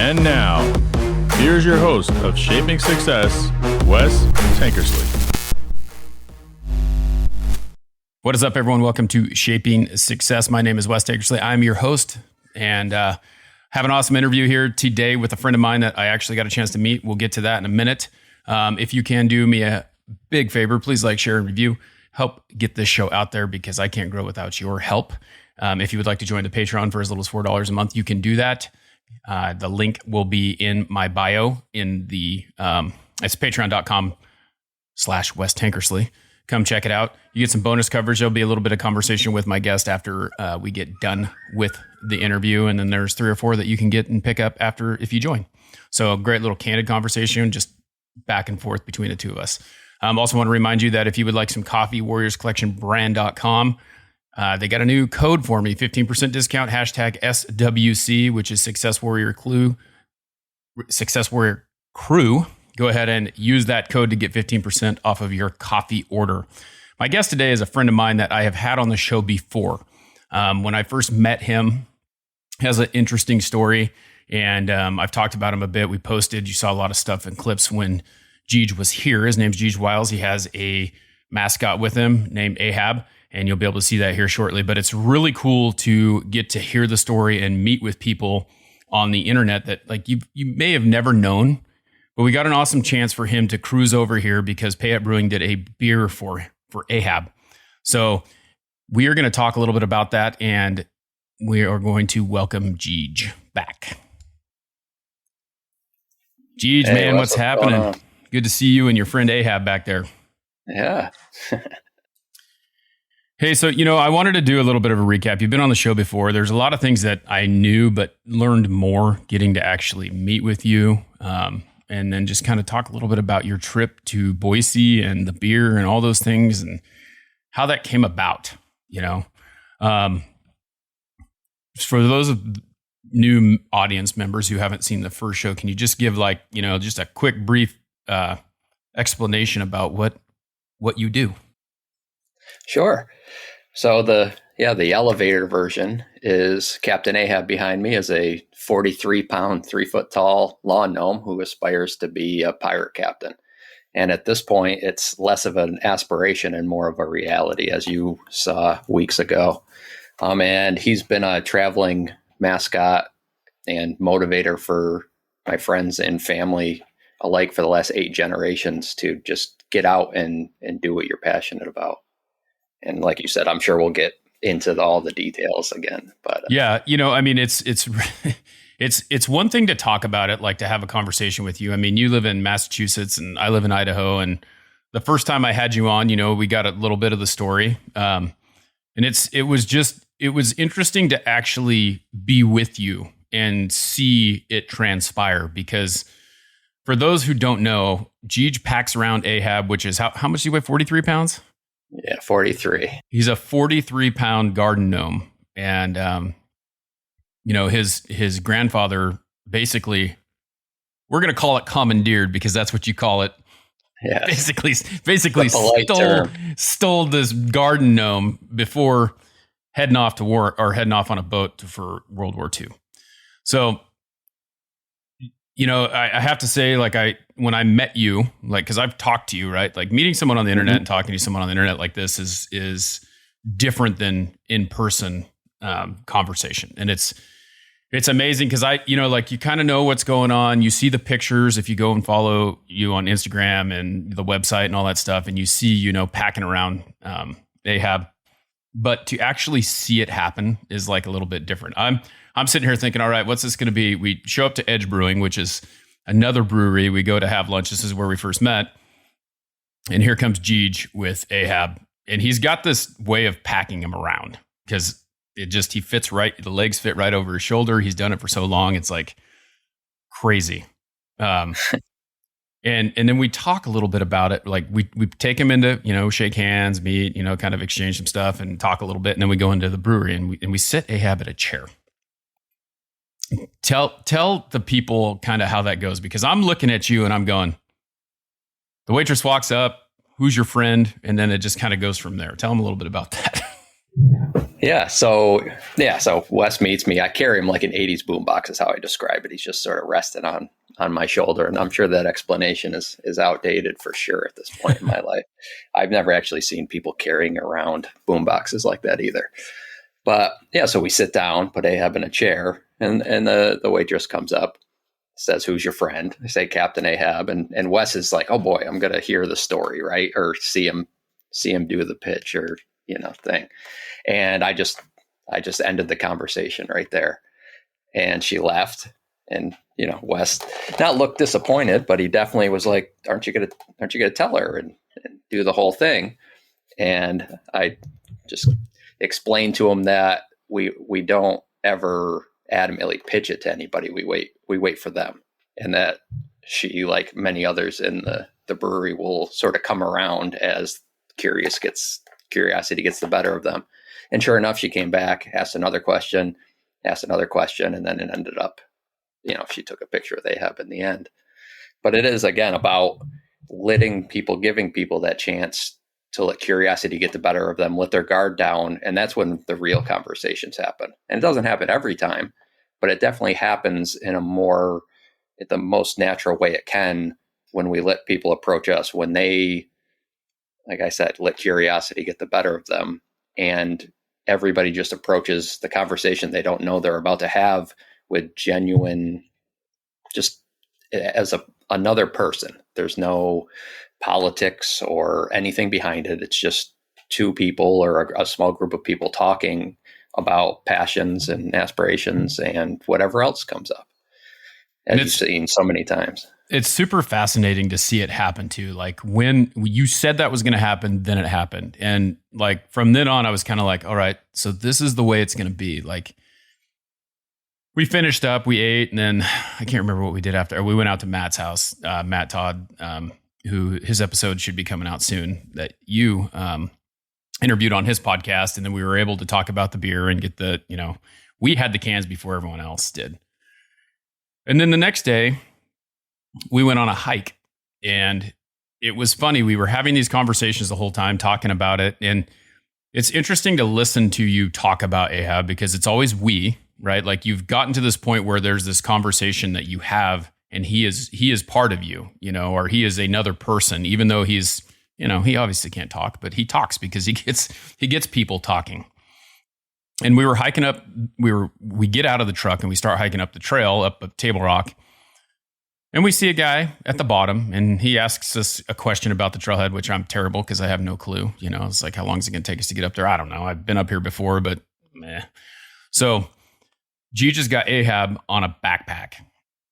And now, here's your host of Shaping Success, Wes Tankersley. What is up, everyone? Welcome to Shaping Success. My name is Wes Tankersley. I'm your host, and have an awesome interview here today with a friend of mine that I actually got a chance to meet. We'll get to that in a minute. If you can do me a big favor, please like, share, and review. Help get this show out there because I can't grow without your help. If you would like to join the Patreon for as little as $4 a month, you can do that. The link will be in my bio in the, it's patreon.com/Wes Tankersley. Come check it out. You get some bonus coverage. There'll be a little bit of conversation with my guest after we get done with the interview. And then there's 3 or 4 that you can get and pick up after if you join. So a great little candid conversation, just back and forth between the two of us. Also want to remind you that if you would like some coffee, warriorscollectionbrand.com. They got a new code for me, 15% discount, hashtag SWC, which is Success Warrior Crew. Go ahead and use that code to get 15% off of your coffee order. My guest today is a friend of mine that I have had on the show before. When I first met him, he has an interesting story, and I've talked about him a bit. We posted, you saw a lot of stuff and clips when Geeg was here. His name's Geeg Wiles. He has a mascot with him named Ahab, and you'll be able to see that here shortly. But it's really cool to get to hear the story and meet with people on the internet that like you may have never known. But we got an awesome chance for him to cruise over here because Payette Brewing did a beer for Ahab. So we are going to talk a little bit about that, and we are going to welcome Geeg back. Geeg, hey, man, what's happening? Good to see you and your friend Ahab back there. Yeah. Hey, so, I wanted to do a little bit of a recap. You've been on the show before. There's a lot of things that I knew, but learned more getting to actually meet with you. And then just kind of talk a little bit about your trip to Boise and the beer and all those things and how that came about, For those of new audience members who haven't seen the first show, can you just give just a quick brief explanation about what you do? Sure. So the elevator version is Captain Ahab behind me is a 43-pound, 3-foot-tall lawn gnome who aspires to be a pirate captain. And at this point, it's less of an aspiration and more of a reality, as you saw weeks ago. And he's been a traveling mascot and motivator for my friends and family alike for the last 8 generations to just get out and do what you're passionate about. And like you said, I'm sure we'll get into all the details again. But yeah, it's one thing to talk about it, like to have a conversation with you. I mean, you live in Massachusetts and I live in Idaho. And the first time I had you on, we got a little bit of the story. And it was interesting to actually be with you and see it transpire, because for those who don't know, Geeg packs around Ahab, which is how much do you weigh? 43 pounds? Yeah, 43. He's a 43-pound garden gnome. And, his grandfather basically, we're going to call it commandeered because that's what you call it. Yeah. Basically stole this garden gnome before heading off to war or heading off on a boat for World War II. So, I have to say, when I met you, because I've talked to you, right? Like meeting someone on the internet and talking to someone on the internet like this is different than in-person conversation. And it's amazing because you kind of know what's going on. You see the pictures if you go and follow you on Instagram and the website and all that stuff. And you see, packing around Ahab. But to actually see it happen is like a little bit different. I'm sitting here thinking, all right, what's this going to be? We show up to Edge Brewing, which is another brewery. We go to have lunch. This is where we first met. And here comes Geeg with Ahab. And he's got this way of packing him around because he fits right. The legs fit right over his shoulder. He's done it for so long. It's like crazy. And then we talk a little bit about it. Like we take him into, shake hands, meet, kind of exchange some stuff and talk a little bit. And then we go into the brewery and we sit Ahab at a chair. Tell the people kind of how that goes, because I'm looking at you and I'm going, the waitress walks up, who's your friend? And then it just kind of goes from there. Tell them a little bit about that. So Wes meets me. I carry him like an 80s boombox is how I describe it. He's just sort of resting on my shoulder. And I'm sure that explanation is outdated for sure at this point in my life. I've never actually seen people carrying around boomboxes like that either. But yeah, so we sit down, put Ahab in a chair, and the waitress comes up, says, "Who's your friend?" I say, "Captain Ahab." And Wes is like, "Oh boy, I'm gonna hear the story, right? Or see him do the pitch or thing." And I just ended the conversation right there. And she left. And Wes not looked disappointed, but he definitely was like, aren't you gonna tell her and do the whole thing? And I just explained to him that we don't ever adamantly pitch it to anybody. We wait for them. And that she, like many others in the brewery, will sort of come around as curiosity gets the better of them. And sure enough, she came back, asked another question, and then it ended up, she took a picture with Ahab in the end. But it is, again, about giving people that chance to let curiosity get the better of them, let their guard down. And that's when the real conversations happen. And it doesn't happen every time, but it definitely happens in the most natural way it can when we let people approach us, when they, like I said, let curiosity get the better of them. And everybody just approaches the conversation they don't know they're about to have with genuine, just as another person. There's no politics or anything behind it. It's just two people or a small group of people talking about passions and aspirations and whatever else comes up. And you've seen so many times. It's super fascinating to see it happen too. Like when you said that was going to happen, then it happened. And like from then on, I was kind of like, all right, so this is the way it's going to be. Like we finished up, we ate, and then I can't remember what we did after. We went out to Matt's house, Matt Todd, who his episode should be coming out soon, that you interviewed on his podcast. And then we were able to talk about the beer and get we had the cans before everyone else did. And then the next day, we went on a hike, and it was funny. We were having these conversations the whole time, talking about it. And it's interesting to listen to you talk about Ahab, because it's always we, right? Like you've gotten to this point where there's this conversation that you have, and he is part of you, or he is another person, even though he's, he obviously can't talk, but he talks because he gets people talking. And we were hiking up, we get out of the truck and we start hiking up the trail up Table Rock. And we see a guy at the bottom, and he asks us a question about the trailhead, which I'm terrible because I have no clue. It's like, how long is it going to take us to get up there? I don't know. I've been up here before, but meh. So Geeg just got Ahab on a backpack.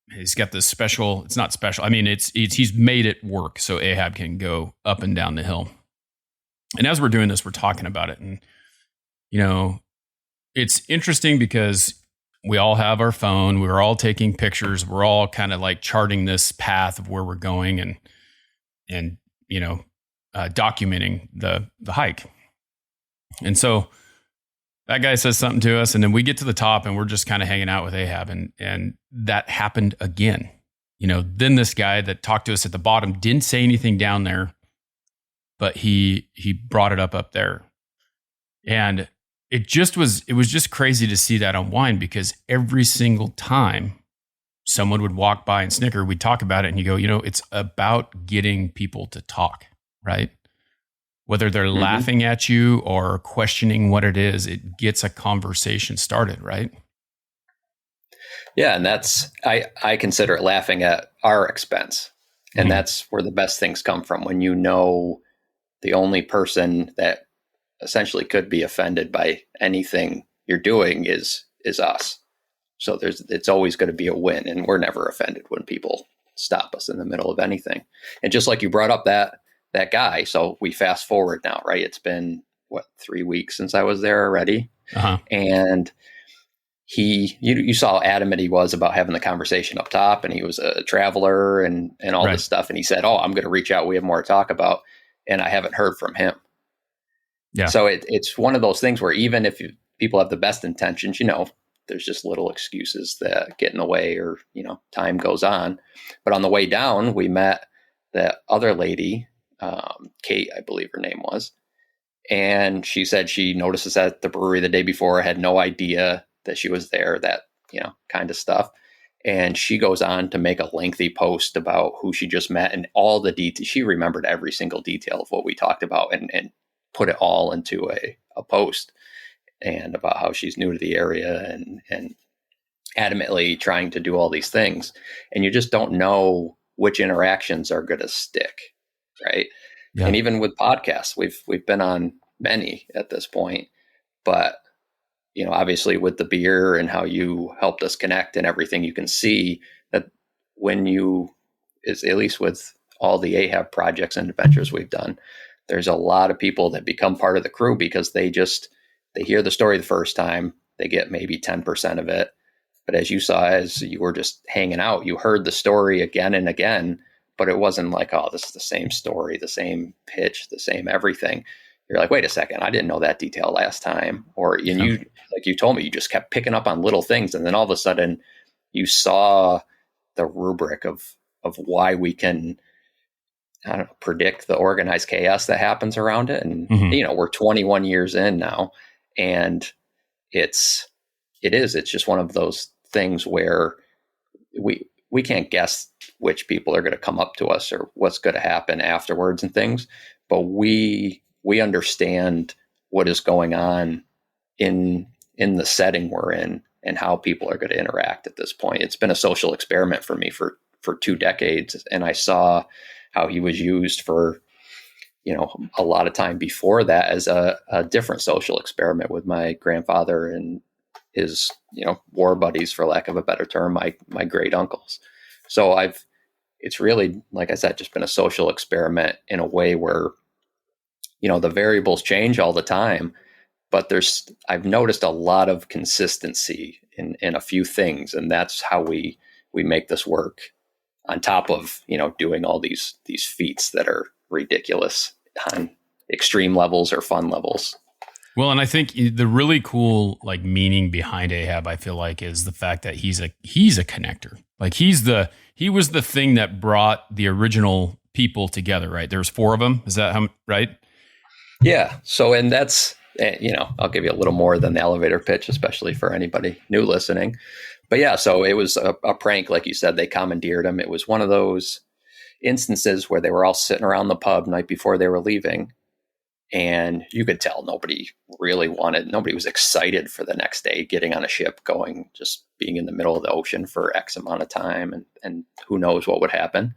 He's got this special, it's not special. I mean, he's made it work so Ahab can go up and down the hill. And as we're doing this, we're talking about it. And, it's interesting because we all have our phone. We're all taking pictures. We're all kind of like charting this path of where we're going and documenting the hike. And so that guy says something to us, and then we get to the top and we're just kind of hanging out with Ahab. And that happened again. Then this guy that talked to us at the bottom didn't say anything down there, but he brought it up there. And it was just crazy to see that unwind, because every single time someone would walk by and snicker, we'd talk about it, and you go, it's about getting people to talk, right? Whether they're laughing at you or questioning what it is, it gets a conversation started, right? Yeah, and that's, I consider it laughing at our expense. And that's where the best things come from, when the only person that essentially could be offended by anything you're doing is us. So it's always going to be a win, and we're never offended when people stop us in the middle of anything. And just like you brought up that guy, so we fast forward now, right? It's been 3 weeks since I was there already. And you saw how adamant he was about having the conversation up top, and he was a traveler and all this stuff. And he said, "Oh, I'm going to reach out. We have more to talk about." And I haven't heard from him. Yeah. So it's one of those things where even if people have the best intentions, there's just little excuses that get in the way, or, time goes on. But on the way down, we met that other lady, Kate, I believe her name was. And she said she noticed us at the brewery the day before, had no idea that she was there, that, kind of stuff. And she goes on to make a lengthy post about who she just met and all the details. She remembered every single detail of what we talked about and put it all into a post, and about how she's new to the area and adamantly trying to do all these things. And you just don't know which interactions are going to stick. Right. Yeah. And even with podcasts, we've been on many at this point, but obviously with the beer and how you helped us connect and everything, you can see that when is at least with all the Ahab projects and adventures we've done, there's a lot of people that become part of the crew because they hear the story the first time, they get maybe 10% of it. But as you saw, as you were just hanging out, you heard the story again and again, but it wasn't like, oh, this is the same story, the same pitch, the same everything. You're like, wait a second, I didn't know that detail last time. You, like you told me, you just kept picking up on little things. And then all of a sudden you saw the rubric of why we can, I don't know, predict the organized chaos that happens around it. And, we're 21 years in now, and it's just one of those things where we can't guess which people are going to come up to us or what's going to happen afterwards and things, but we understand what is going on in the setting we're in and how people are going to interact at this point. It's been a social experiment for me for 2 decades. And I saw how he was used for, a lot of time before that as a different social experiment with my grandfather and his, war buddies, for lack of a better term, my great uncles. So it's really, like I said, just been a social experiment in a way where, the variables change all the time, but I've noticed a lot of consistency in a few things. And that's how we make this work, on top of, doing all these feats that are ridiculous on extreme levels or fun levels. Well, and I think the really cool meaning behind Ahab, I feel like, is the fact that he's a connector. Like he was the thing that brought the original people together, right? There's 4 of them. Is that how, right? Yeah. So, and that's, I'll give you a little more than the elevator pitch, especially for anybody new listening. But yeah, so it was a prank, like you said. They commandeered him. It was one of those instances where they were all sitting around the pub night before they were leaving. And you could tell nobody was excited for the next day, getting on a ship, going, just being in the middle of the ocean for X amount of time, and who knows what would happen.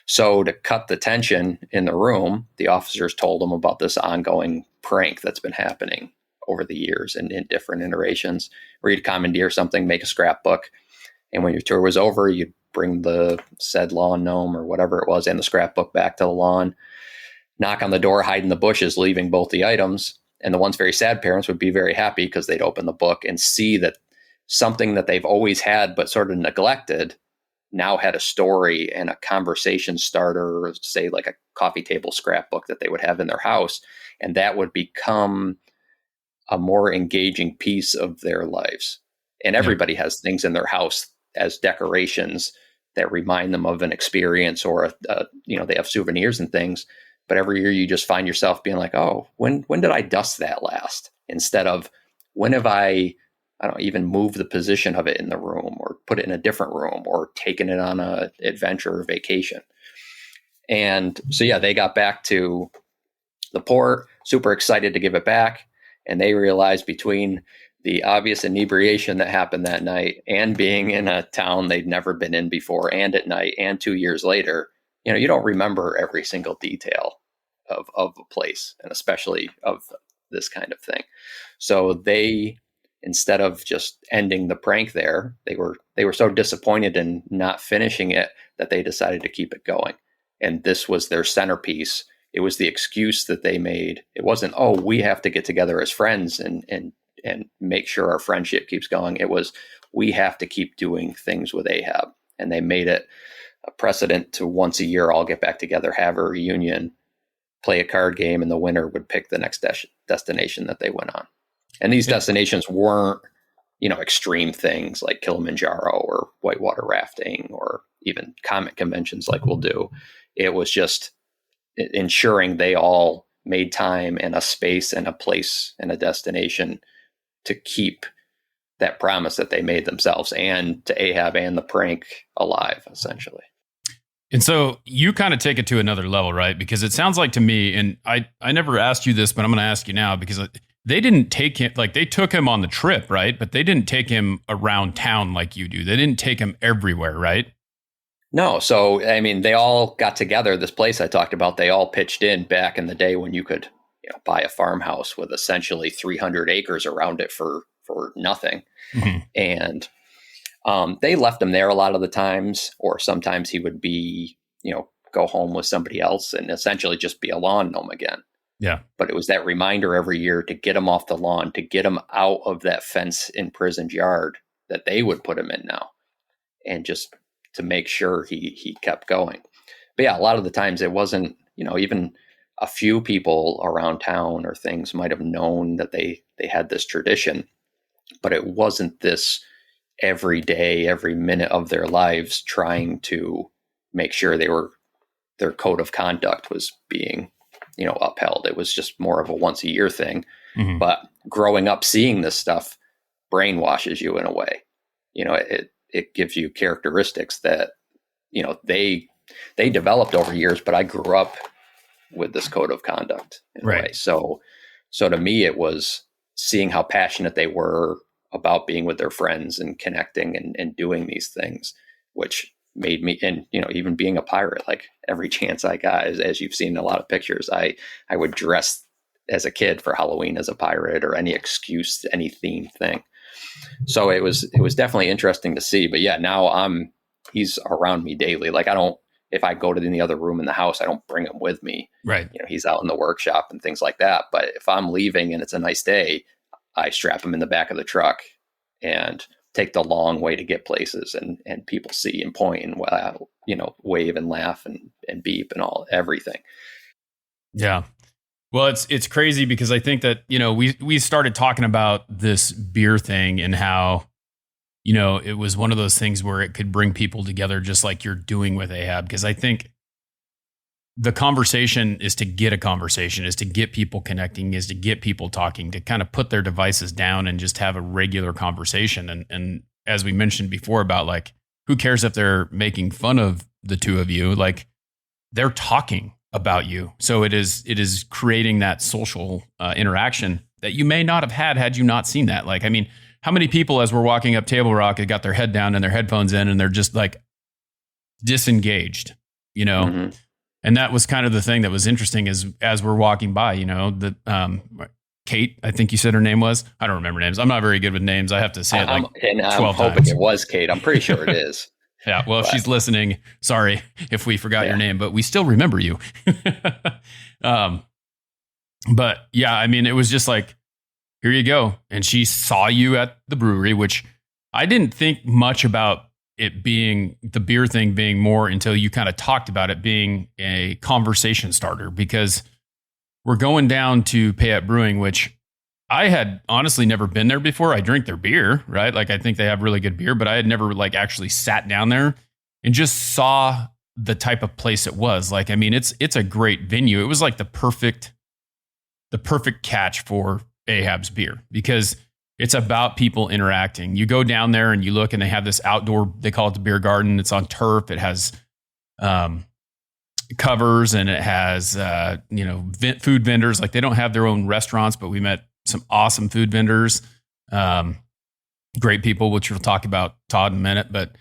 So to cut the tension in the room, the officers told them about this ongoing prank that's been happening over the years and in different iterations, where you'd commandeer something, make a scrapbook, and when your tour was over, you'd bring the said lawn gnome or whatever it was and the scrapbook back to the lawn, knock on the door, hide in the bushes, leaving both the items. And the once very sad parents would be very happy because they'd open the book and see that something that they've always had but sort of neglected now had a story and a conversation starter, or say like a coffee table scrapbook that they would have in their house. And that would become a more engaging piece of their lives. And everybody has things in their house as decorations that remind them of an experience, or they have souvenirs and things. But every year you just find yourself being like, oh, when did I dust that last? Instead of when have I don't even move the position of it in the room, or put it in a different room, or taken it on a adventure or vacation. And so, yeah, they got back to the port, super excited to give it back. And they realized, between the obvious inebriation that happened that night and being in a town they'd never been in before, and at night, and 2 years later, you don't remember every single detail of a place, and especially of this kind of thing. So they, instead of just ending the prank there, they were so disappointed in not finishing it that they decided to keep it going. And this was their centerpiece. It was the excuse that they made. It wasn't, oh, we have to get together as friends and make sure our friendship keeps going. It was, we have to keep doing things with Ahab. And they made it a precedent to once a year all get back together, have a reunion, play a card game, and the winner would pick the next destination that they went on. And these destinations weren't, extreme things like Kilimanjaro or whitewater rafting or even comic conventions like we'll do. It was just ensuring they all made time and a space and a place and a destination to keep that promise that they made themselves and to Ahab and the prank alive, essentially. And so you kind of take it to another level, right? Because it sounds like to me, and I never asked you this, but I'm going to ask you now, because they didn't take him, like they took him on the trip, right? But they didn't take him around town like you do. They didn't take him everywhere, right? No. So, I mean, they all got together. This place I talked about, they all pitched in back in the day when you could, buy a farmhouse with essentially 300 acres around it for nothing. Mm-hmm. And they left him there a lot of the times, or sometimes he would be, go home with somebody else and essentially just be a lawn gnome again. Yeah. But it was that reminder every year to get him off the lawn, to get him out of that fence imprisoned yard that they would put him in now, and just to make sure he kept going. But yeah, a lot of the times it wasn't, even a few people around town or things might have known that they had this tradition, but it wasn't this every day, every minute of their lives trying to make sure their code of conduct was being, upheld. It was just more of a once a year thing. Mm-hmm. But growing up seeing this stuff brainwashes you in a way. It gives you characteristics that, they developed over years, but I grew up with this code of conduct in a way. So to me, it was seeing how passionate they were about being with their friends and connecting and doing these things, which made me, and, even being a pirate, like every chance I got, as you've seen in a lot of pictures, I would dress as a kid for Halloween as a pirate, or any excuse, any theme thing. So it was definitely interesting to see. But yeah, now he's around me daily. Like if I go to any other room in the house, I don't bring him with me. Right. He's out in the workshop and things like that. But if I'm leaving and it's a nice day, I strap him in the back of the truck and take the long way to get places, and people see and point and, wave and laugh and beep and everything. Yeah. Well, it's crazy because I think that, we started talking about this beer thing and how, it was one of those things where it could bring people together, just like you're doing with Ahab. Because I think the conversation is to get a conversation, is to get people connecting, is to get people talking, to kind of put their devices down and just have a regular conversation. And as we mentioned before about, like, who cares if they're making fun of the two of you? Like, they're talking about you. So it is creating that social interaction that you may not have had you not seen that. Like, I mean, how many people, as we're walking up Table Rock, have got their head down and their headphones in and they're just like disengaged, Mm-hmm. And that was kind of the thing that was interesting as we're walking by, Kate, I think you said her name was. I don't remember names. I'm not very good with names. I have to say it like 12 hoping times. It was Kate. I'm pretty sure it is. Yeah, well, if she's listening, sorry if we forgot your name, but we still remember you. But yeah, I mean, it was just like, here you go. And she saw you at the brewery, which I didn't think much about it being the beer thing being more until you kind of talked about it being a conversation starter, because we're going down to Payette Brewing, which I had honestly never been there before. I drink their beer, right? Like, I think they have really good beer, but I had never like actually sat down there and just saw the type of place it was. Like, I mean, it's a great venue. It was like the perfect catch for Ahab's beer, because it's about people interacting. You go down there and you look, and they have this outdoor, they call it the beer garden. It's on turf. It has covers, and it has food vendors. Like, they don't have their own restaurants, but we met some awesome food vendors, great people, which we'll talk about Todd in a minute. But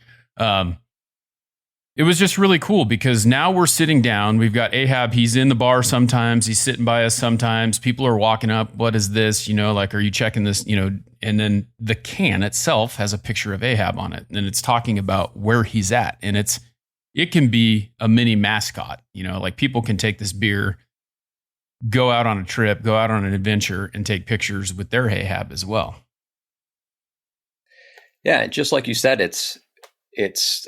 it was just really cool, because now we're sitting down. We've got Ahab. He's in the bar sometimes. He's sitting by us sometimes. People are walking up. What is this? Like, are you checking this? And then the can itself has a picture of Ahab on it, and it's talking about where he's at. And it can be a mini mascot. Like, people can take this beer, go out on a trip, go out on an adventure, and take pictures with their Ahab as well. Yeah, just like you said, it's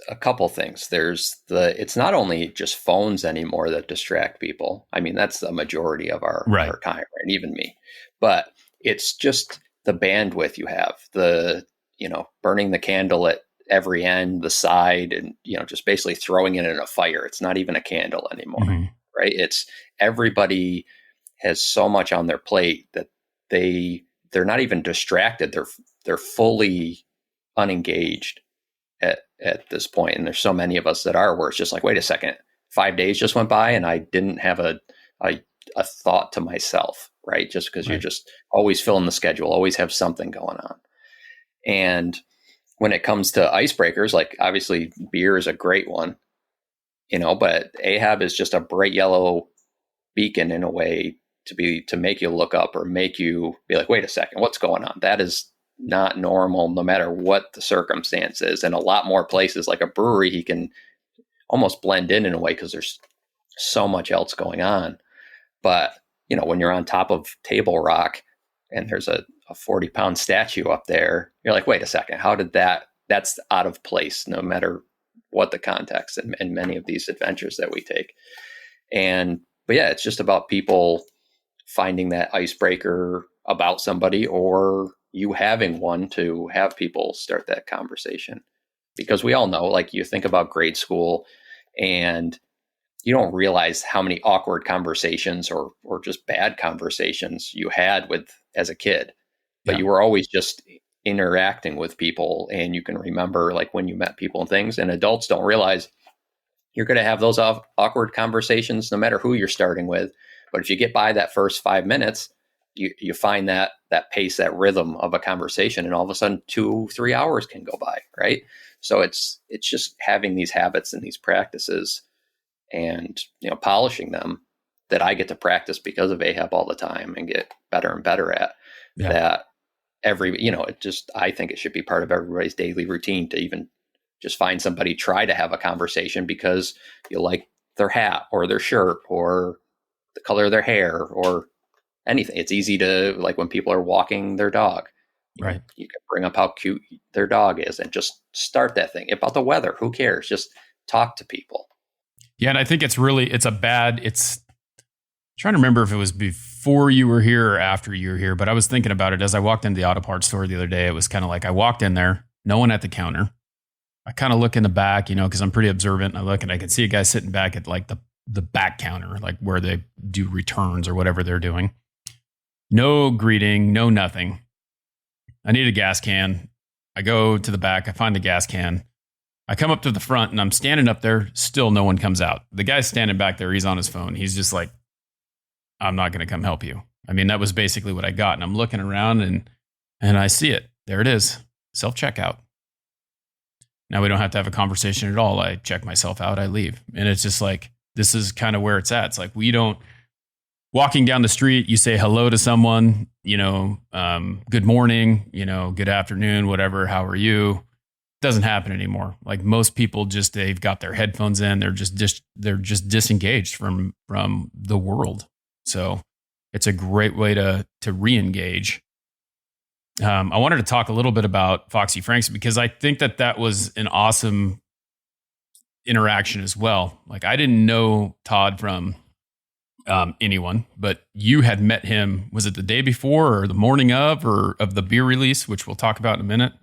a couple things. It's not only just phones anymore that distract people. I mean, that's the majority of our time, right? And even me. But it's just the bandwidth you have, burning the candle at every end, the side, and, just basically throwing it in a fire. It's not even a candle anymore, right? It's everybody has so much on their plate that they're not even distracted. They're fully unengaged at this point. And there's so many of us that are, where it's just like, wait a second, 5 days just went by and I didn't have a thought to myself, right? Just because you're just always filling the schedule, always have something going on. And when it comes to icebreakers, like obviously beer is a great one, but Ahab is just a bright yellow beacon in a way to make you look up or make you be like, wait a second, what's going on? That is not normal, no matter what the circumstance is. And a lot more places, like a brewery, he can almost blend in a way because there's so much else going on. But, when you're on top of Table Rock and there's a 40-pound statue up there, you're like, wait a second, how did that's out of place, no matter what the context in many of these adventures that we take. But yeah, it's just about people finding that icebreaker about somebody, or you having one to have people start that conversation. Because we all know, like, you think about grade school and you don't realize how many awkward conversations or just bad conversations you had as a kid, but you were always just interacting with people, and you can remember like when you met people and things. And adults don't realize you're going to have those awkward conversations no matter who you're starting with. But if you get by that first 5 minutes, you find that pace, that rhythm of a conversation, and all of a sudden 2-3 hours can go by, right? So it's just having these habits and these practices and polishing them that I get to practice because of Ahab all the time and get better and better at. That I think it should be part of everybody's daily routine to even just find somebody, try to have a conversation because you like their hat or their shirt or the color of their hair or anything. It's easy to, like, when people are walking their dog, right? You can bring up how cute their dog is and just start that thing about the weather. Who cares? Just talk to people. Yeah. And I think it's trying to remember if it was before you were here or after you were here, but I was thinking about it as I walked into the auto parts store the other day. It was kind of like I walked in there, no one at the counter. I kind of look in the back, because I'm pretty observant. And I look and I can see a guy sitting back at like the back counter, like where they do returns or whatever they're doing. No greeting, no nothing. I need a gas can. I go to the back. I find the gas can. I come up to the front and I'm standing up there. Still no one comes out. The guy's standing back there. He's on his phone. He's just like, I'm not going to come help you. I mean, that was basically what I got. And I'm looking around and I see it. There it is. Self-checkout. Now we don't have to have a conversation at all. I check myself out. I leave. And it's just like, this is kind of where it's at. It's like, walking down the street, you say hello to someone, good morning, good afternoon, whatever. How are you? Doesn't happen anymore. Like most people they've got their headphones in. They're just disengaged from the world. So it's a great way to re-engage. I wanted to talk a little bit about Foxy Franks because I think that was an awesome interaction as well. Like I didn't know Todd from anyone, but you had met him. Was it the day before or the morning of the beer release, which we'll talk about in a minute?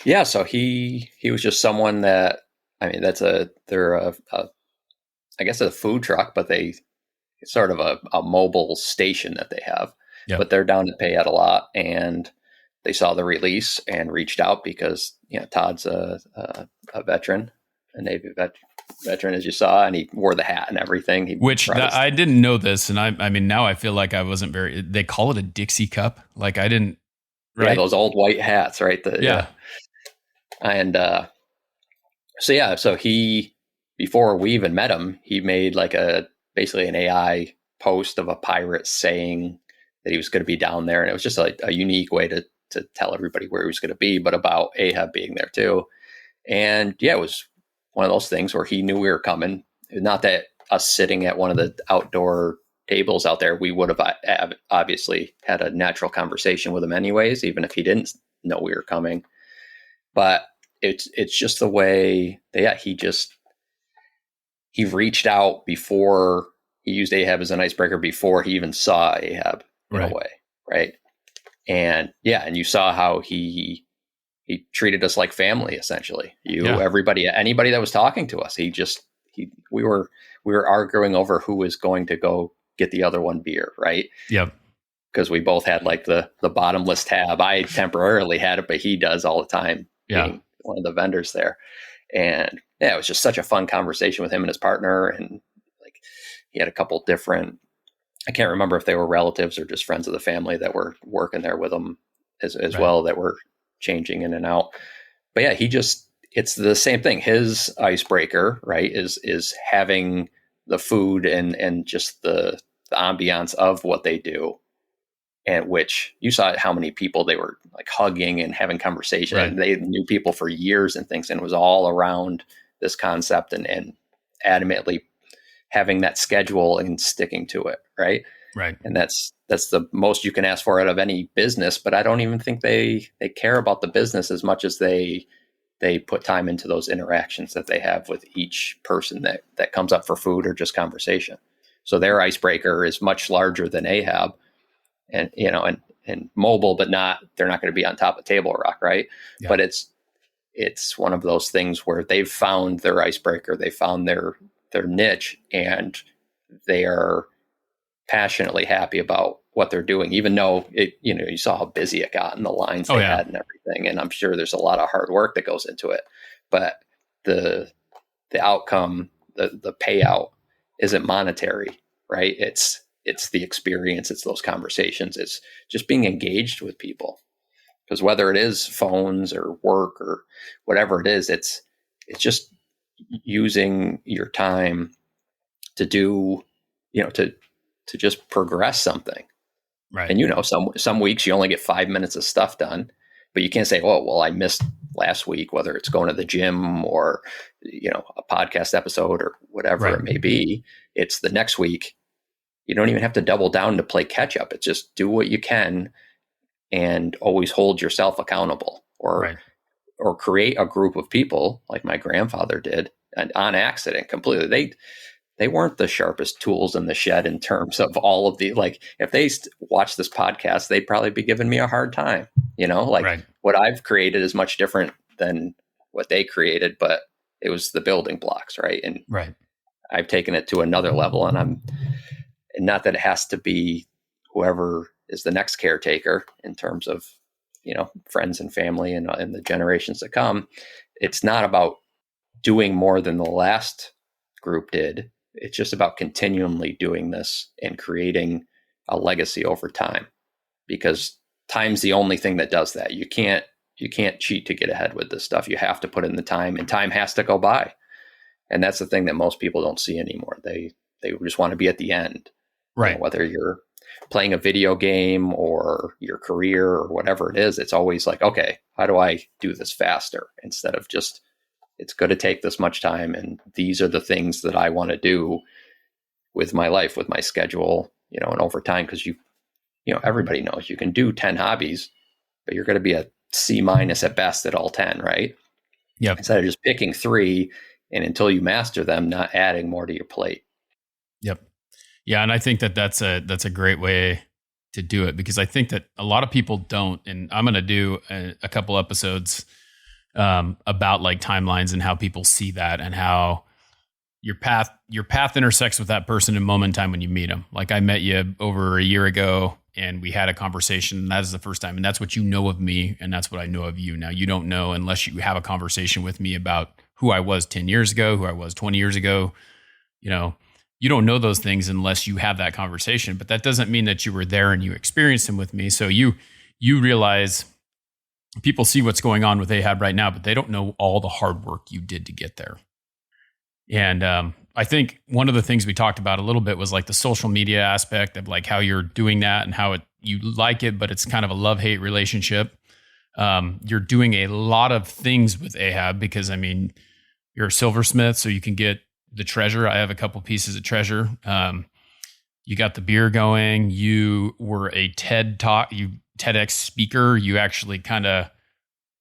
Yeah. So he was just someone that, I mean, they're I guess a food truck, but it's sort of a mobile station that they have. Yep. But they're down at Payette a lot, and they saw the release and reached out because Todd's a veteran, a Navy veteran, as you saw, and he wore the hat and everything. I didn't know this, and I mean now I feel like I wasn't very. They call it a Dixie cup, like I didn't. Right? Yeah, those old white hats, right? Yeah. And so he, before we even met him, he made like basically an AI post of a pirate saying that he was going to be down there. And it was just a unique way to tell everybody where he was going to be, but about Ahab being there too. And yeah, it was one of those things where he knew we were coming. Not that us sitting at one of the outdoor tables out there, we would have obviously had a natural conversation with him anyways, even if he didn't know we were coming. But it's just the way that he reached out before he used Ahab as an icebreaker before he even saw Ahab in a way. Right. And you saw how he treated us like family, essentially. Everybody, anybody that was talking to us, we were arguing over who was going to go get the other one beer, right? Yep. Because we both had like the bottomless tab. I temporarily had it, but he does all the time, being one of the vendors there. And yeah, it was just such a fun conversation with him and his partner. And like, he had a couple different, I can't remember if they were relatives or just friends of the family that were working there with him as well, that were changing in and out. But yeah, it's the same thing. His icebreaker, right, is having the food and just the ambiance of what they do. And which you saw how many people they were like hugging and having conversation. Right. And they knew people for years and things, and it was all around this concept and adamantly having that schedule and sticking to it. Right. Right. And that's the most you can ask for out of any business. But I don't even think they care about the business as much as they put time into those interactions that they have with each person that comes up for food or just conversation. So their icebreaker is much larger than Ahab. And, and mobile, but they're not going to be on top of Table Rock. Right. Yeah. But it's one of those things where they've found their icebreaker, they found their niche, and they are passionately happy about what they're doing, even though you saw how busy it got and the lines they had and everything. And I'm sure there's a lot of hard work that goes into it, but the outcome, the payout isn't monetary, right? It's the experience. It's those conversations. It's just being engaged with people, because whether it is phones or work or whatever it is, it's just using your time to do, to just progress something. Right. And some weeks you only get 5 minutes of stuff done, but you can't say, oh, well, I missed last week, whether it's going to the gym or, a podcast episode or whatever it may be. It's the next week. You don't even have to double down to play catch up. It's just do what you can and always hold yourself accountable, or create a group of people like my grandfather did, and on accident completely. They weren't the sharpest tools in the shed in terms of all of the, like, if they watch this podcast, they'd probably be giving me a hard time, what I've created is much different than what they created, but it was the building blocks. Right. And I've taken it to another level, and not that it has to be whoever is the next caretaker in terms of, friends and family and the generations that come. It's not about doing more than the last group did. It's just about continually doing this and creating a legacy over time, because time's the only thing that does that. You can't cheat to get ahead with this stuff. You have to put in the time, and time has to go by. And that's the thing that most people don't see anymore. They just want to be at the end. Right. Whether you're playing a video game or your career or whatever it is, it's always like, okay, how do I do this faster? Instead of just, it's going to take this much time, and these are the things that I want to do with my life, with my schedule, and over time. Because everybody knows you can do 10 hobbies, but you're going to be a C- at best at all 10, right? Yep. Instead of just picking 3, and until you master them, not adding more to your plate. Yep. Yeah. And I think that's a great way to do it, because I think that a lot of people don't, and I'm going to do a couple episodes about like timelines and how people see that, and how your path intersects with that person in moment in time when you meet them. Like, I met you over a year ago and we had a conversation, and that is the first time. And that's what you know of me, and that's what I know of you. Now, you don't know unless you have a conversation with me about who I was 10 years ago, who I was 20 years ago. You don't know those things unless you have that conversation, but that doesn't mean that you were there and you experienced them with me. So you realize people see what's going on with Ahab right now, but they don't know all the hard work you did to get there. And I think one of the things we talked about a little bit was like the social media aspect of like how you're doing that and how you like it, but it's kind of a love-hate relationship. You're doing a lot of things with Ahab because, you're a silversmith, so you can get the treasure. I have a couple pieces of treasure. You got the beer going. You were a TEDx speaker. You actually kind of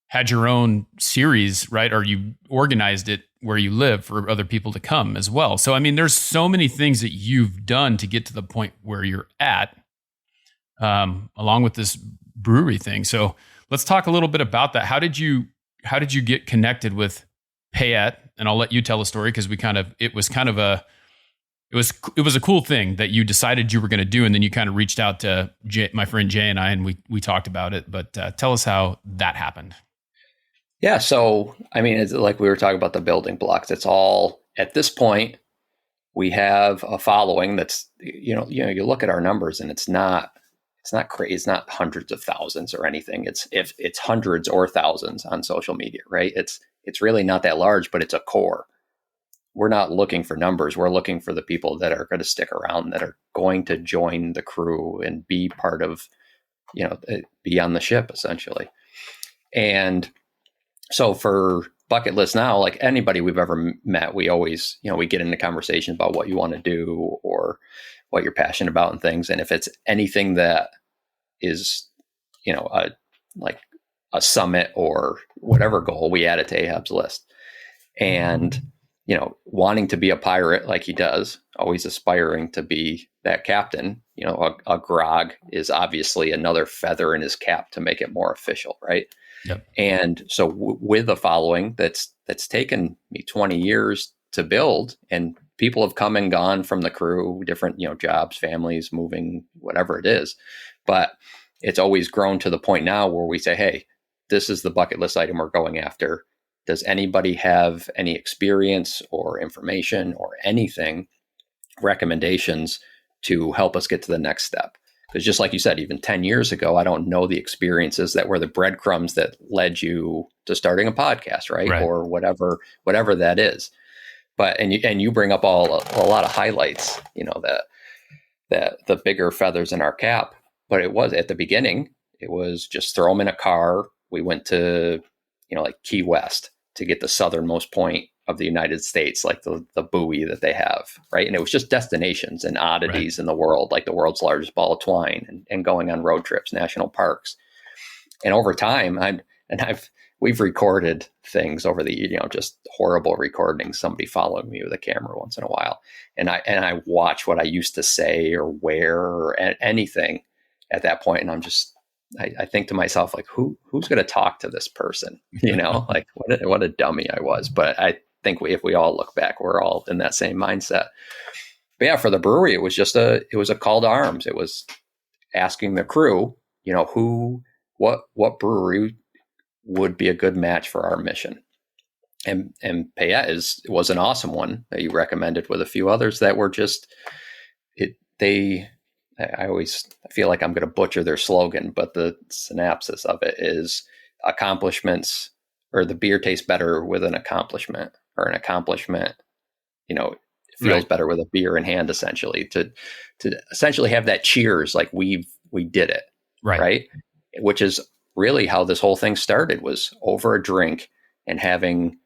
had your own series, right? Or you organized it where you live for other people to come as well. So, there's so many things that you've done to get to the point where you're at, along with this brewery thing. So let's talk a little bit about that. How did you get connected with Payette? And I'll let you tell a story, because it was kind of it was a cool thing that you decided you were going to do, and then you kind of reached out to my friend Jay and I, and we talked about it. But tell us how that happened. Yeah, so I mean, it's like we were talking about the building blocks. It's all at this point. We have a following that's you look at our numbers and it's not crazy. It's not hundreds of thousands or anything. It's hundreds or thousands on social media, right? It's really not that large, but it's a core. We're not looking for numbers. We're looking for the people that are going to stick around, that are going to join the crew and be part of, be on the ship essentially. And so for bucket list now, like anybody we've ever met, we always, we get into conversations about what you want to do or what you're passionate about and things. And if it's anything that is, like a summit or whatever goal, we add it to Ahab's list. And, wanting to be a pirate like he does, always aspiring to be that captain, a grog is obviously another feather in his cap to make it more official, right? Yep. And so with a following that's taken me 20 years to build, and people have come and gone from the crew, different, jobs, families, moving, whatever it is. But it's always grown to the point now where we say, hey, this is the bucket list item we're going after. Does anybody have any experience or information or anything, recommendations to help us get to the next step? Because just like you said, even 10 years ago, I don't know the experiences that were the breadcrumbs that led you to starting a podcast, right? Or whatever that is. But and you bring up a lot of highlights, that the bigger feathers in our cap. But it was at the beginning, it was just throw them in a car. We went to, like Key West to get the southernmost point of the United States, like the buoy that they have, right? And it was just destinations and oddities in the world, like the world's largest ball of twine, and going on road trips, national parks. And over time, we've recorded things over the, just horrible recordings, somebody following me with a camera once in a while. And I watch what I used to say or wear or anything at that point. And I think to myself, like, who's going to talk to this person? Like what a dummy I was. But I think if we all look back, we're all in that same mindset. But yeah, for the brewery, it was a call to arms. It was asking the crew, what brewery would be a good match for our mission. And Payette was an awesome one that you recommended, with a few others that were I always feel like I'm going to butcher their slogan, but the synopsis of it is accomplishments, or the beer tastes better with an accomplishment, or an accomplishment, feels better with a beer in hand, essentially, to essentially have that cheers, like we did it. Right. Which is really how this whole thing started, was over a drink and having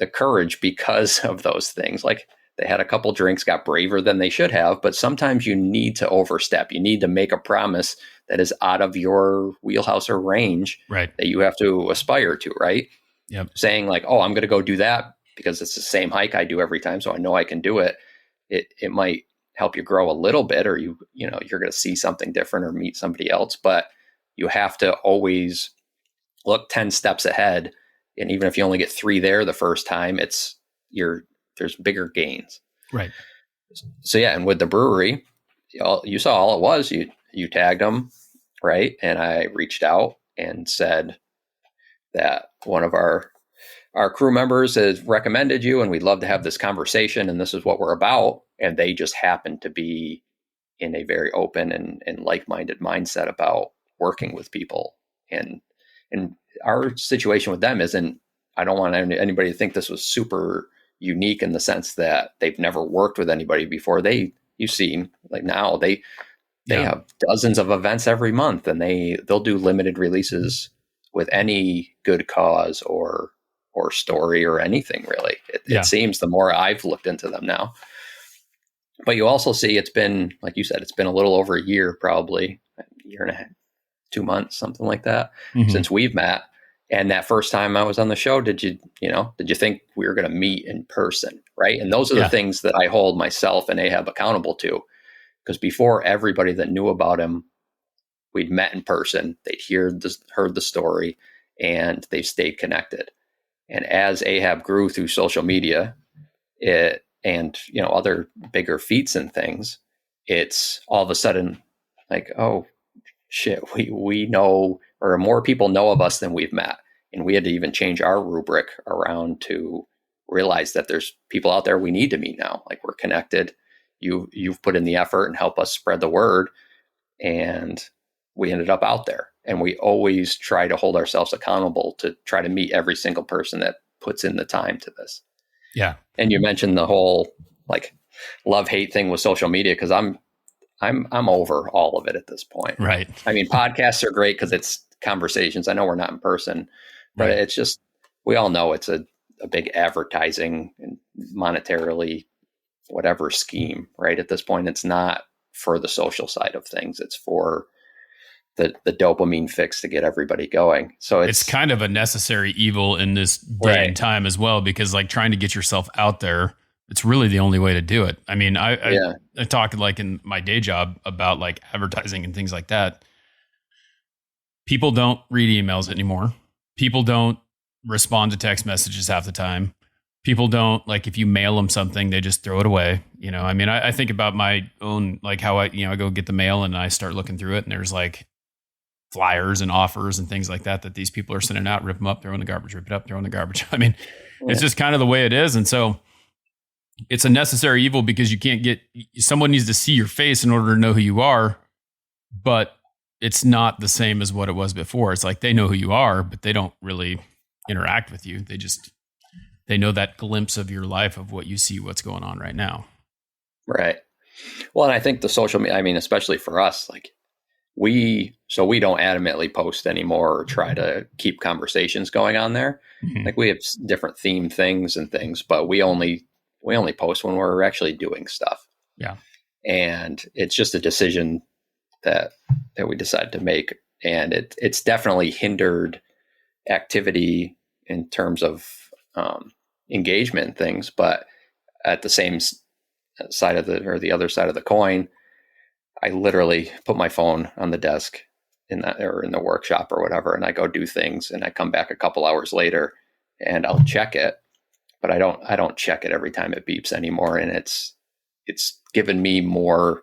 the courage because of those things. Like, they had a couple drinks, got braver than they should have, but sometimes you need to overstep. You need to make a promise that is out of your wheelhouse or range, that you have to aspire to, right? Yep. Saying like, oh, I'm going to go do that because it's the same hike I do every time, so I know I can do it. It might help you grow a little bit, or you're going to see something different or meet somebody else, but you have to always look 10 steps ahead. And even if you only get 3 there the first time, there's bigger gains. Right. So yeah. And with the brewery, you saw all it was, you tagged them. Right. And I reached out and said that one of our crew members has recommended you, and we'd love to have this conversation, and this is what we're about. And they just happened to be in a very open and like-minded mindset about working with people. And our situation with them isn't, I don't want anybody to think this was super unique in the sense that they've never worked with anybody before. You've seen, like, now they have dozens of events every month, and they'll do limited releases with any good cause or story or anything, really. It seems, the more I've looked into them now. But you also see, it's been, like you said, it's been a little over a year, probably a year and a half, 2 months, something like that, since we've met. And that first time I was on the show, did you think we were going to meet in person? Right. And those are the things that I hold myself and Ahab accountable to, because before, everybody that knew about him, we'd met in person, they'd heard the story, and they've stayed connected. And as Ahab grew through social media, and, other bigger feats and things, it's all of a sudden like, oh shit, we know, or more people know of us than we've met. And we had to even change our rubric around to realize that there's people out there we need to meet now. Like, we're connected. You've put in the effort and help us spread the word. And we ended up out there. And we always try to hold ourselves accountable to try to meet every single person that puts in the time to this. Yeah. And you mentioned the whole like love-hate thing with social media, because I'm over all of it at this point. Right. I mean, podcasts are great because it's conversations. I know we're not in person, but Right. it's just, we all know it's a big advertising and monetarily whatever scheme, right? At this point, it's not for the social side of things. It's for the dopamine fix to get everybody going. So it's kind of a necessary evil in this day and time as well, because like trying to get yourself out there, it's really the only way to do it. I mean, I talk like in my day job about like advertising and things like that. People don't read emails anymore. People don't respond to text messages half the time. People don't, like, if you mail them something, they just throw it away. I mean, I think about my own, like how I go get the mail and I start looking through it and there's like flyers and offers and things like that these people are sending out, rip them up, throw in the garbage, rip it up, throw in the garbage. I mean, it's just kind of the way it is. And so it's a necessary evil because someone needs to see your face in order to know who you are, but it's not the same as what it was before. It's like they know who you are, but they don't really interact with you. They know that glimpse of your life of what you see, what's going on right now. Right. Well, and I think the social media, I mean, especially for us, like we don't adamantly post anymore or try to keep conversations going on there. Mm-hmm. Like we have different theme things and things, but we only post when we're actually doing stuff. Yeah. And it's just a decision that we decided to make. And it's definitely hindered activity in terms of engagement and things, but at the same side of the other side of the coin, I literally put my phone on the desk in the workshop or whatever, and I go do things, and I come back a couple hours later and I'll check it, but I don't check it every time it beeps anymore. And it's given me more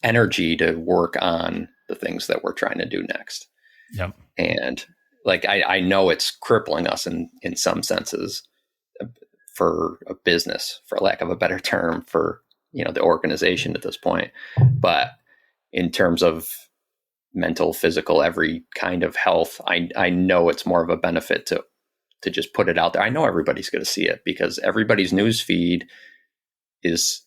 energy to work on the things that we're trying to do next. Yep. And like, I know it's crippling us in some senses for a business, for lack of a better term, for, the organization at this point. But in terms of mental, physical, every kind of health, I know it's more of a benefit to just put it out there. I know everybody's going to see it because everybody's news feed is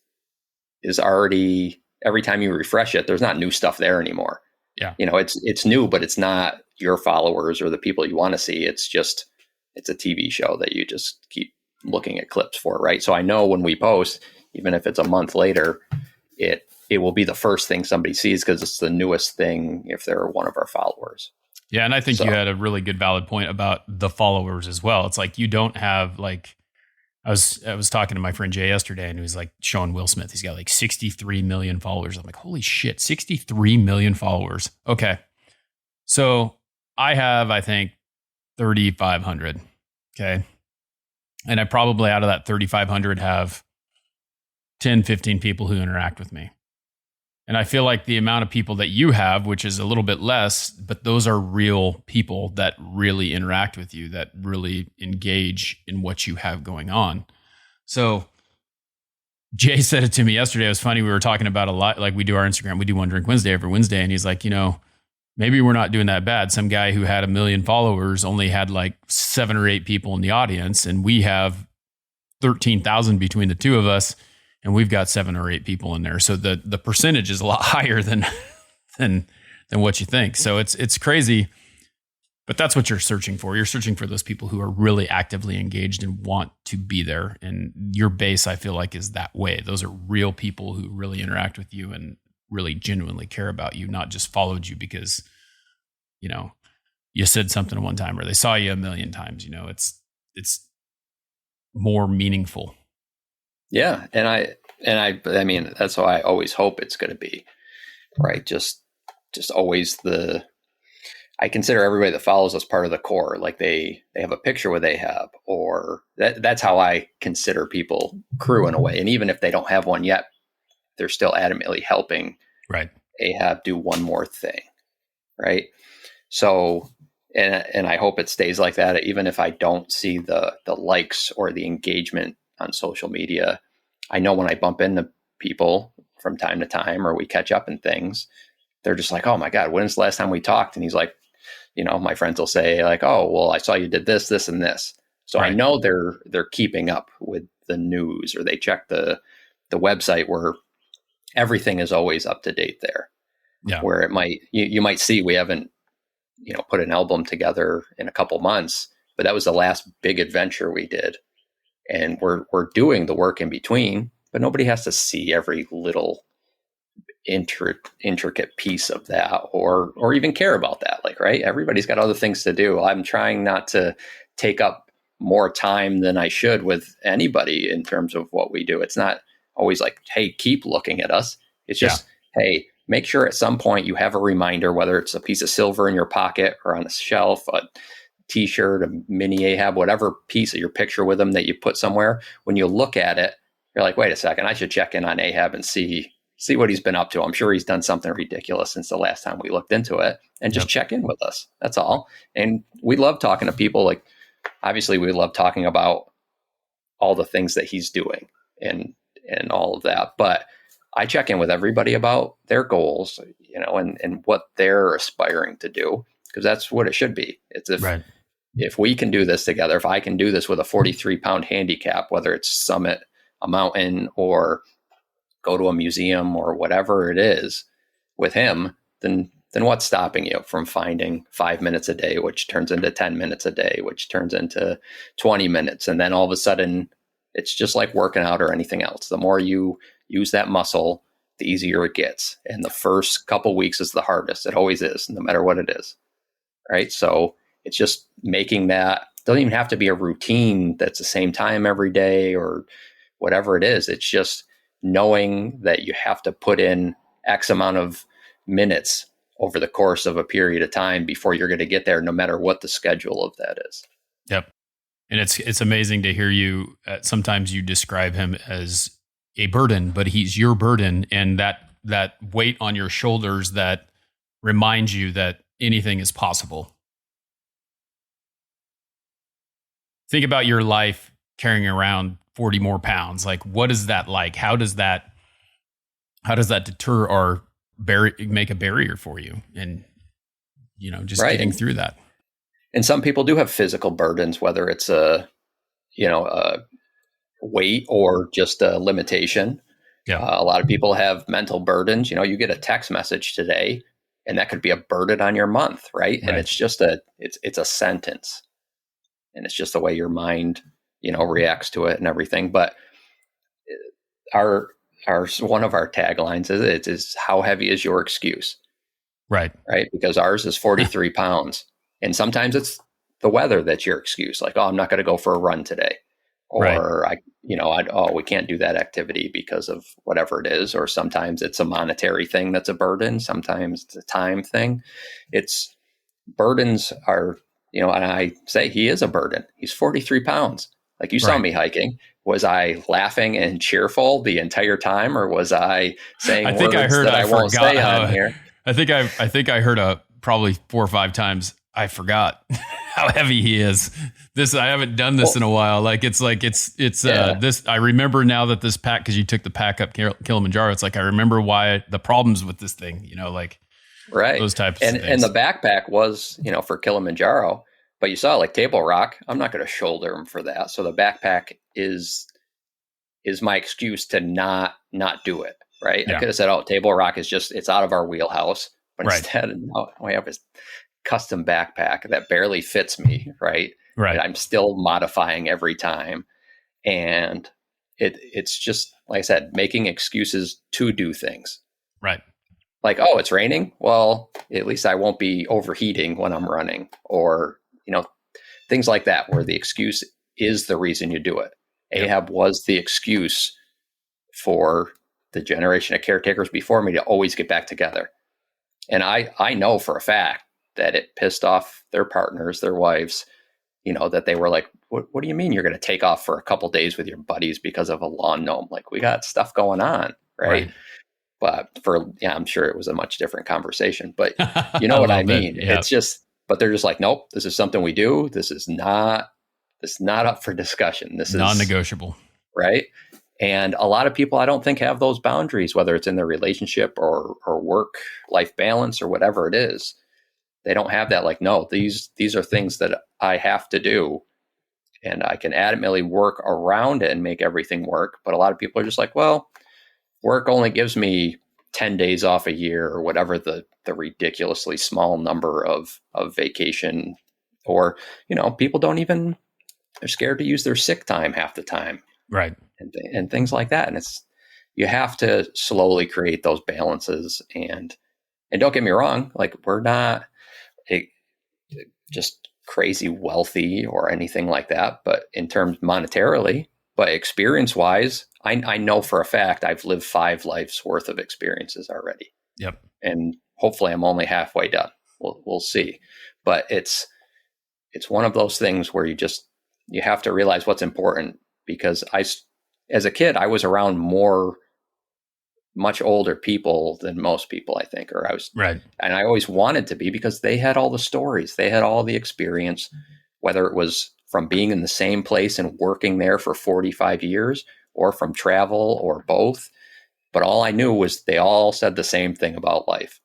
already, every time you refresh it, there's not new stuff there anymore. Yeah. It's new, but it's not your followers or the people you want to see. It's a TV show that you just keep looking at clips for. Right. So I know when we post, even if it's a month later, it will be the first thing somebody sees because it's the newest thing if they're one of our followers. Yeah. And I think you had a really good valid point about the followers as well. It's like, you don't have like, I was talking to my friend Jay yesterday and he was like showing Will Smith. He's got like 63 million followers. I'm like, holy shit, 63 million followers. Okay. So I have, I think, 3,500. Okay. And I probably out of that 3,500 have 10, 15 people who interact with me. And I feel like the amount of people that you have, which is a little bit less, but those are real people that really interact with you, that really engage in what you have going on. So Jay said it to me yesterday. It was funny. We were talking about a lot, like we do our Instagram. We do One Drink Wednesday every Wednesday. And he's like, maybe we're not doing that bad. Some guy who had 1 million followers only had like 7 or 8 people in the audience. And we have 13,000 between the two of us. And we've got 7 or 8 people in there. So the percentage is a lot higher than what you think. So it's crazy, but that's what you're searching for. You're searching for those people who are really actively engaged and want to be there. And your base, I feel like, is that way. Those are real people who really interact with you and really genuinely care about you, not just followed you because, you said something one time or they saw you 1 million times. It's more meaningful. Yeah. And I mean, that's how I always hope it's going to be, right? Just always I consider everybody that follows us part of the core. Like they have a picture with Ahab, or that's how I consider people crew in a way. And even if they don't have one yet, they're still adamantly helping Right. Ahab do one more thing. Right. So, and I hope it stays like that. Even if I don't see the likes or the engagement on social media, I know when I bump into people from time to time, or we catch up in things, they're just like, oh my God, when's the last time we talked? And he's like, my friends will say like, oh, well, I saw you did this, this, and this. So Right. I know they're keeping up with the news, or they check the website where everything is always up to date there. Yeah. Where it might, you might see we haven't, put an album together in a couple months, but that was the last big adventure we did. And we're doing the work in between, but nobody has to see every little intricate piece of that, or even care about that. Like, right. Everybody's got other things to do. I'm trying not to take up more time than I should with anybody in terms of what we do. It's not always like, hey, keep looking at us. It's just, hey, make sure at some point you have a reminder, whether it's a piece of silver in your pocket or on a shelf, a t-shirt, a mini Ahab, whatever piece of your picture with him that you put somewhere. When you look at it, you're like, wait a second, I should check in on Ahab and see what he's been up to. I'm sure he's done something ridiculous since the last time we looked into it, and just check in with us. That's all. And we love talking to people. Like, obviously we love talking about all the things that he's doing and all of that. But I check in with everybody about their goals, and what they're aspiring to do, because that's what it should be. It's if we can do this together, if I can do this with a 43-pound handicap, whether it's summit a mountain or go to a museum or whatever it is with him, then what's stopping you from finding 5 minutes a day, which turns into 10 minutes a day, which turns into 20 minutes. And then all of a sudden it's just like working out or anything else. The more you use that muscle, the easier it gets. And the first couple weeks is the hardest. It always is, no matter what it is. Right. So it's just making that, doesn't even have to be a routine that's the same time every day or whatever it is. It's just knowing that you have to put in X amount of minutes over the course of a period of time before you're going to get there, no matter what the schedule of that is. Yep. And it's amazing to hear you. Sometimes you describe him as a burden, but he's your burden, and that weight on your shoulders that reminds you that anything is possible. Think about your life carrying around 40 more pounds. Like, what is that like? How does that deter or make a barrier for you? And, just getting through that. And some people do have physical burdens, whether it's a weight or just a limitation. Yeah. A lot of people have mental burdens. You get a text message today, and that could be a burden on your month, right? And it's just it's a sentence, and it's just the way your mind, reacts to it and everything. But our one of our taglines is how heavy is your excuse? Right. Because ours is 43 pounds. And sometimes it's the weather that's your excuse. Like, oh, I'm not going to go for a run today. Or we can't do that activity because of whatever it is. Or sometimes it's a monetary thing that's a burden. Sometimes it's a time thing. It's burdens are, and I say he is a burden. He's 43 pounds. Like, you saw me hiking. Was I laughing and cheerful the entire time, or was I saying words that I won't say on here? I think I heard probably 4 or 5 times. I forgot how heavy he is. I haven't done this in a while. Like, it's this. I remember now that this pack, because you took the pack up Kilimanjaro. It's like, I remember why the problems with this thing. Those types of things. And the backpack was, for Kilimanjaro. But you saw, like, Table Rock, I'm not going to shoulder him for that. So the backpack is my excuse to not do it, right? Yeah. I could have said, oh, Table Rock is it's out of our wheelhouse. But instead, no, we have this custom backpack that barely fits me, right? Right. I'm still modifying every time. And it's just, like I said, making excuses to do things. Right. Like, oh, it's raining? Well, at least I won't be overheating when I'm running, or things like that, where the excuse is the reason you do it. Yep. Ahab was the excuse for the generation of caretakers before me to always get back together. And I know for a fact that it pissed off their partners, their wives, that they were like, what do you mean you're going to take off for a couple days with your buddies because of a lawn gnome? Like, we got stuff going on. Right. But I'm sure it was a much different conversation, but you know what I mean? Yeah. It's just, but they're just like, nope, this is something we do. This is not up for discussion. This is non-negotiable. Right. And a lot of people, I don't think, have those boundaries, whether it's in their relationship or work life balance or whatever it is. They don't have that. Like, no, these are things that I have to do, and I can adamantly work around it and make everything work. But a lot of people are just like, well, work only gives me 10 days off a year, or whatever the ridiculously small number of vacation, or, people they're scared to use their sick time half the time. Right. And things like that. And you have to slowly create those balances. And don't get me wrong, like, we're not just crazy wealthy or anything like that, but in terms monetarily, but experience wise, I know for a fact I've lived 5 lives worth of experiences already. Yep. And hopefully I'm only halfway done. We'll see. But it's one of those things where you have to realize what's important, because as a kid, I was around much older people than most people, I think, or I was right. And I always wanted to be, because they had all the stories, they had all the experience, whether it was from being in the same place and working there for 45 years, or from travel, or both. But all I knew was they all said the same thing about life.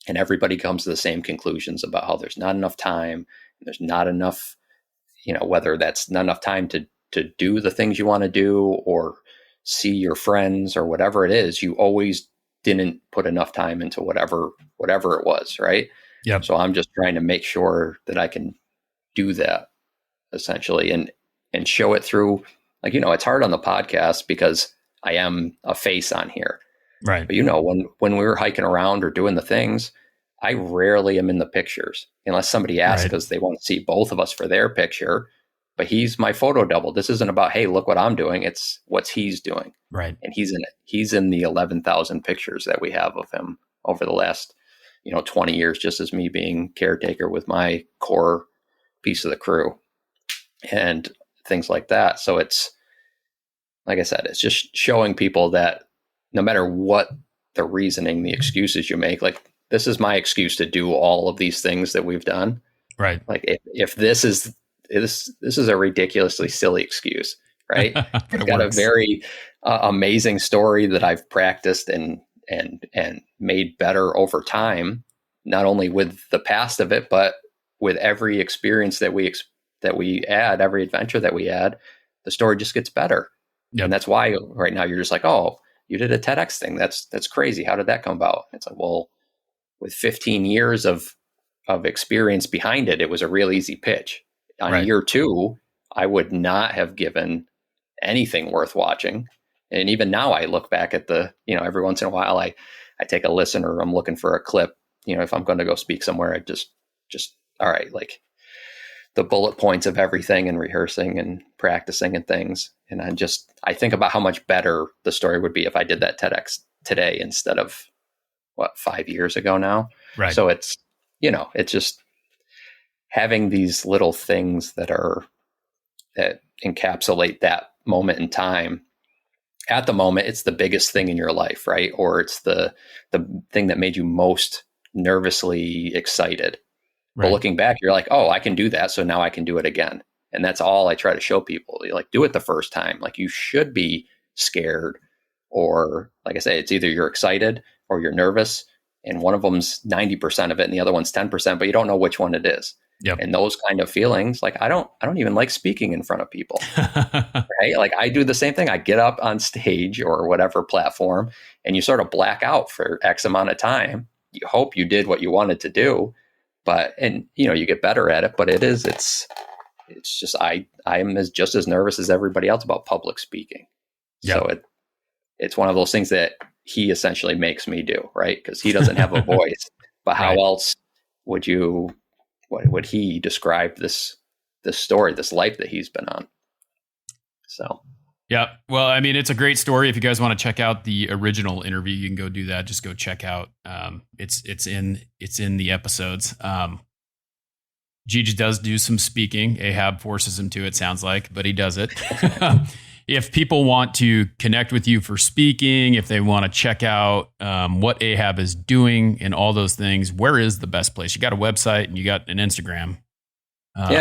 And everybody comes to the same conclusions about how there's not enough time, and there's not enough, whether that's not enough time to do the things you want to do, or see your friends, or whatever it is. You always didn't put enough time into whatever it was. Right. Yep. So I'm just trying to make sure that I can do that, essentially, and show it through, like, it's hard on the podcast because I am a face on here. Right. But, when we were hiking around or doing the things, I rarely am in the pictures unless somebody asks, because they want to see both of us for their picture. But he's my photo double. This isn't about, hey, look what I'm doing. It's what he's doing. Right. And he's in it. He's in the 11,000 pictures that we have of him over the last, 20 years, just as me being caretaker with my core piece of the crew and things like that. So it's, like I said, it's just showing people that no matter what the reasoning, the excuses you make, like, this is my excuse to do all of these things that we've done. Right. Like, if this is a ridiculously silly excuse, right? I've got a very amazing story that I've practiced and made better over time, not only with the past of it, but with every experience that we add, every adventure that we add, the story just gets better. Yep. And that's why right now you're just like, oh, you did a TEDx thing. That's crazy. How did that come about? It's like, well, with 15 years of experience behind it, it was a real easy pitch. On year 2, I would not have given anything worth watching. And even now I look back at every once in a while, I take a listen, or I'm looking for a clip, if I'm going to go speak somewhere, I just, all right, like the bullet points of everything, and rehearsing and practicing and things. And I think about how much better the story would be if I did that TEDx today instead of 5 years ago now. Right. So it's just having these little things that encapsulate that moment in time. At the moment, it's the biggest thing in your life, right? Or it's the thing that made you most nervously excited. Right. But looking back, you're like, oh, I can do that. So now I can do it again. And that's all I try to show people. You do it the first time. Like, you should be scared, or, like I say, it's either you're excited or you're nervous. And one of them's 90% of it and the other one's 10%, but you don't know which one it is. Yep. And those kind of feelings, like, I don't even like speaking in front of people, right? Like, I do the same thing. I get up on stage or whatever platform, and you sort of black out for X amount of time. You hope you did what you wanted to do, and you get better at it, but it's just, I am just as nervous as everybody else about public speaking. Yep. So it's one of those things that he essentially makes me do, right? Because he doesn't have a voice, but how else would he describe this story, this life that he's been on? So, Yeah. Well, I mean, it's a great story. If you guys want to check out the original interview, you can go do that. Just go check out. It's in the episodes. Geeg does do some speaking. Ahab forces him to, it sounds like, but he does it. If people want to connect with you for speaking, if they want to check out what Ahab is doing and all those things, where is the best place? You got a website and you got an Instagram.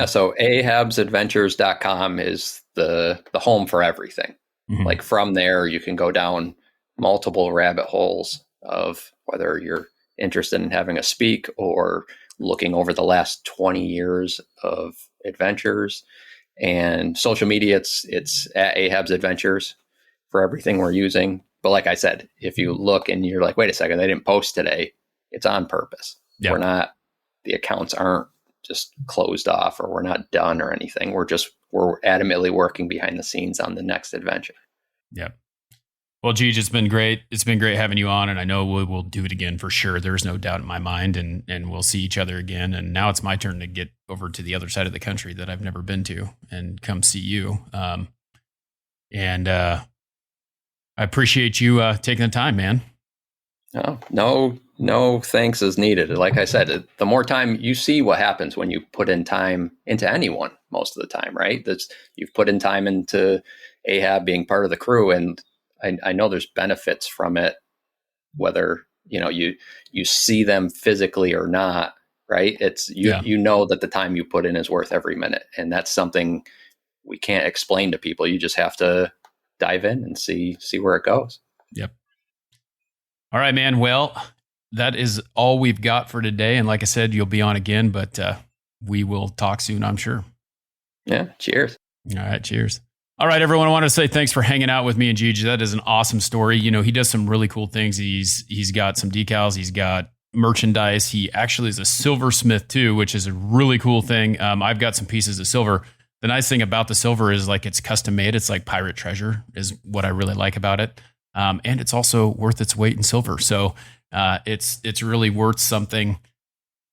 So ahabsadventures.com is the home for everything. Mhm. Like from there, you can go down multiple rabbit holes of whether you're interested in having a speak or looking over the last 20 years of adventures. And social media, it's at Ahab's Adventures for everything we're using. But like I said, if you look and you're like, wait a second, they didn't post today, it's on purpose. Yeah. The accounts aren't just closed off or we're not done or anything. We're adamantly working behind the scenes on the next adventure. Yep. Well, Geeg, it's been great. It's been great having you on, and I know we'll do it again for sure. There's no doubt in my mind, and we'll see each other again. And now it's my turn to get over to the other side of the country that I've never been to and come see you. I appreciate you taking the time, man. No thanks is needed. Like I said, the more time you see what happens when you put in time into anyone most of the time, right? You've put in time into Ahab being part of the crew, and I know there's benefits from it, whether you see them physically or not, right? You know that the time you put in is worth every minute, and that's something we can't explain to people. You just have to dive in and see where it goes. Yep. All right, man. Well, that is all we've got for today, and like I said, you'll be on again, but we will talk soon, I'm sure. Yeah. Cheers. All right. Cheers. All right, everyone. I want to say thanks for hanging out with me and Geeg. That is an awesome story. He does some really cool things. He's got some decals. He's got merchandise. He actually is a silversmith too, which is a really cool thing. I've got some pieces of silver. The nice thing about the silver is like it's custom made. It's like pirate treasure is what I really like about it. And it's also worth its weight in silver. So it's really worth something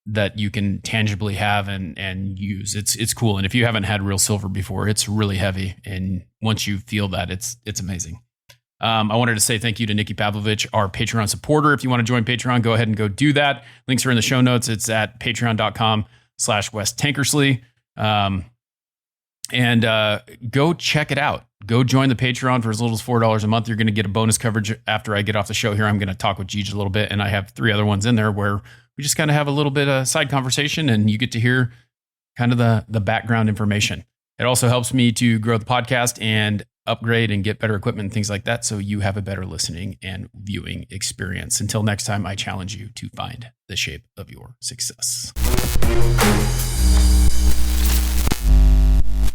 that you can tangibly have and use. It's cool. And if you haven't had real silver before, it's really heavy. And once you feel that, it's amazing. I wanted to say thank you to Nikki Pavlovich, our Patreon supporter. If you want to join Patreon, go ahead and go do that. Links are in the show notes. It's at patreon.com/Wes Tankersley. And go check it out. Go join the Patreon for as little as $4 a month. You're going to get a bonus coverage after I get off the show here. I'm going to talk with Geeg a little bit, and I have 3 other ones in there where we just kind of have a little bit of side conversation, and you get to hear kind of the background information. It also helps me to grow the podcast and upgrade and get better equipment and things like that, so you have a better listening and viewing experience. Until next time, I challenge you to find the shape of your success.